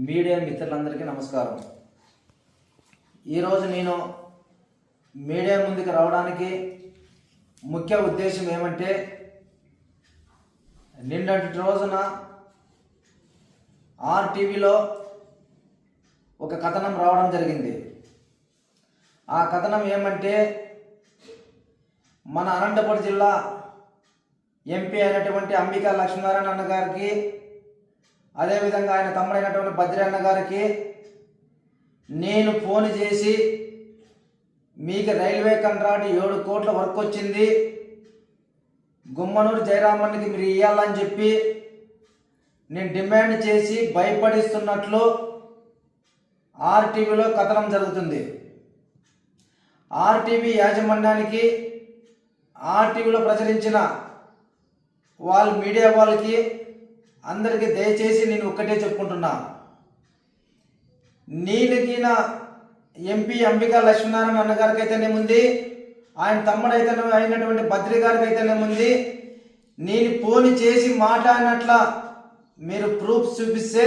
Media మిత్రులందరికీ నమస్కారం. ఈరోజు నేను మీడియా ముందుకు రావడానికి ముఖ్య ఉద్దేశం ఏమంటే, నిన్నటి రోజున ఆర్టీవీలో ఒక కథనం రావడం జరిగింది. ఆ కథనం ఏమంటే, మన అనంతపురం జిల్లా ఎంపీ అయినటువంటి అంబికా లక్ష్మీనారాయణ అన్న గారికి, అదేవిధంగా ఆయన తమ్ముడైనటువంటి బద్రి అన్న గారికి నేను ఫోన్ చేసి, మీకు రైల్వే కాంట్రాక్ట్ 7 కోట్ల వర్క్ వచ్చింది, గుమ్మనూరు జయరామన్కి మీరు ఇవ్వాలని చెప్పి నేను డిమాండ్ చేసి భయపడిస్తున్నట్లు ఆర్టీవీలో కథనం జరుగుతుంది. ఆర్టీవీ యాజమాన్యానికి, ఆర్టీవీలో ప్రచురించిన మీడియా వాళ్ళకి అందరికీ దయచేసి నేను ఒక్కటే చెప్పుకుంటున్నా, నేనుకిన ఎంపీ అంబికా లక్ష్మీనారాయణ అన్న గారికి అయితేనేముంది, ఆయన తమ్ముడైతే అయినటువంటి బద్రి గారికి అయితేనేముంది, నేను ఫోన్ చేసి మాట్లాడినట్ల మీరు ప్రూఫ్ చూపిస్తే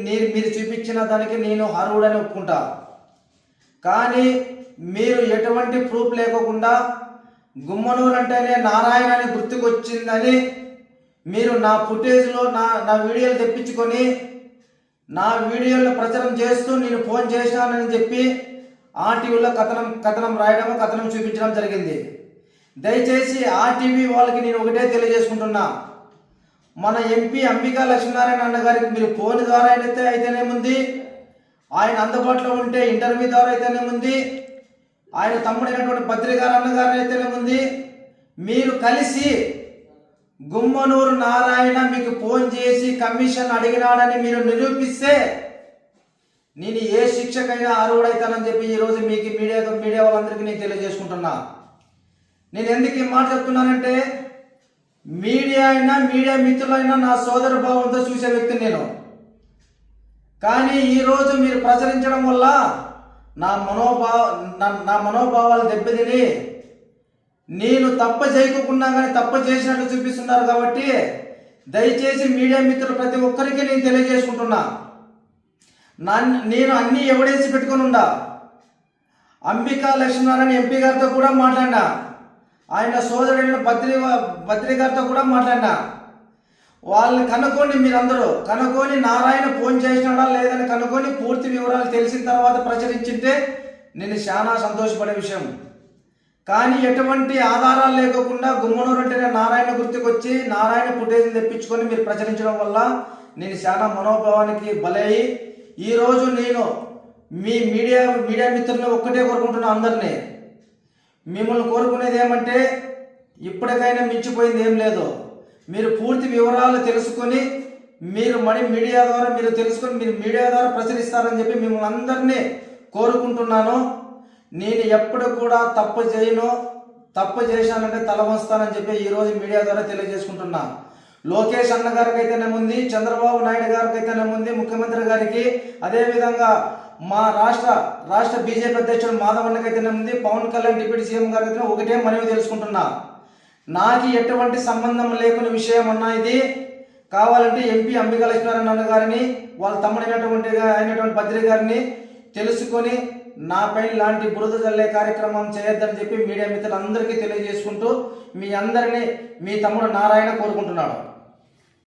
మీరు చూపించిన దానికి నేను అర్హుడని ఒప్పుకుంటా. కానీ మీరు ఎటువంటి ప్రూఫ్ లేకుండా గుమ్మనూరు అంటేనే నారాయణ అని గుర్తుకొచ్చిందని మీరు నా ఫుటేజ్లో నా వీడియోలు తెప్పించుకొని నా వీడియోలో ప్రచారం చేస్తూ నేను ఫోన్ చేశానని చెప్పి ఆర్టీవీలో కథనం రాయడం, కథనం చూపించడం జరిగింది. దయచేసి ఆర్టీవీ వాళ్ళకి నేను ఒకటే తెలియజేసుకుంటున్నా, మన ఎంపీ అంబికా లక్ష్మీనారాయణ అన్న గారికి మీరు ఫోన్ ద్వారా అయితేనేముంది, ఆయన అందుబాటులో ఉంటే ఇంటర్వ్యూ ద్వారా అయితేనేముంది, ఆయన తమ్ముడైనటువంటి బద్రి గారు అన్నగారు అయితేనేముంది, మీరు కలిసి గుమ్మనూరు నారాయణ మీకు ఫోన్ చేసి కమిషన్ అడిగినాడని మీరు నిరూపిస్తే నేను ఏ శిక్షకైనా అర్హుడైతానని చెప్పి ఈరోజు మీకు మీడియా వాళ్ళందరికీ నేను తెలియజేసుకుంటున్నా. నేను ఎందుకు ఈ మాట చెప్తున్నానంటే, మీడియా అయినా మీడియా మిత్రులైనా నా సోదర భావంతో చూసే వ్యక్తిని నేను. కానీ ఈరోజు మీరు ప్రచురించడం వల్ల నా మనోభావాలు దెబ్బతిని నేను తప్ప చేయకుండా కానీ తప్ప చేసినట్టు చూపిస్తున్నారు. కాబట్టి దయచేసి మీడియా మిత్రులు ప్రతి ఒక్కరికి నేను తెలియజేసుకుంటున్నా, నేను అన్నీ ఎవిడెన్స్ పెట్టుకుని ఉండా. అంబికా లక్ష్మీనారాయణ ఎంపీ గారితో కూడా మాట్లాడినా, ఆయన సోదరుడైన బద్రి గారితో కూడా మాట్లాడినా. వాళ్ళని కనుక్కోండి, మీరందరూ కనుక్కొని నారాయణ ఫోన్ చేసినాడా లేదని కనుక్కొని పూర్తి వివరాలు తెలిసిన తర్వాత ప్రచురించింటే నేను చాలా సంతోషపడే విషయం. కానీ ఎటువంటి ఆధారాలు లేకుండా గుమ్మనూరు అంటేనే నారాయణ గుర్తుకొచ్చి నారాయణ ఫుటేజ్ తెప్పించుకొని మీరు ప్రచురించడం వల్ల నేను చాలా మనోభావానికి బలయ్యి ఈరోజు నేను మీ మీడియా మిత్రులను ఒక్కటే కోరుకుంటున్నా, అందరినీ మిమ్మల్ని కోరుకునేది ఏమంటే, ఇప్పటికైనా మించిపోయింది ఏం లేదు. మీరు పూర్తి వివరాలు తెలుసుకొని మీరు మీడియా ద్వారా మీరు మీడియా ద్వారా ప్రచురిస్తారని చెప్పి మిమ్మల్ని అందరినీ కోరుకుంటున్నాను. నేను ఎప్పుడు కూడా తప్పు చేయను, తప్పు చేశానంటే తల వంచుతానని చెప్పి ఈరోజు మీడియా ద్వారా తెలియజేసుకుంటున్నా. లోకేష్ అన్న గారికి అయితేనేముంది, చంద్రబాబు నాయుడు గారికి అయితేనేముంది, ముఖ్యమంత్రి గారికి, అదేవిధంగా మా రాష్ట్ర బీజేపీ అధ్యక్షుడు మాధవన్నకి అయితేనేముంది, పవన్ కళ్యాణ్ డిప్యూటీ సీఎం గారికి అయితే ఒకటే మనవి తెలుసుకుంటున్నా, నాకు ఎటువంటి సంబంధం లేకున్న విషయం అన్నా ఇది. కావాలంటే ఎంపీ అంబికా లక్ష్మీనారాయణ అన్న గారిని, వాళ్ళ తమ్ముడైనటువంటి బద్రి గారిని తెలుసుకొని నా పైన లాంటి బురద జల్లే కార్యక్రమం చేయొద్దని చెప్పి మీడియా మిత్రులందరికీ తెలియజేసుకుంటూ మీ అందరినీ మీ తమ్ముడు నారాయణ కోరుకుంటున్నాడు.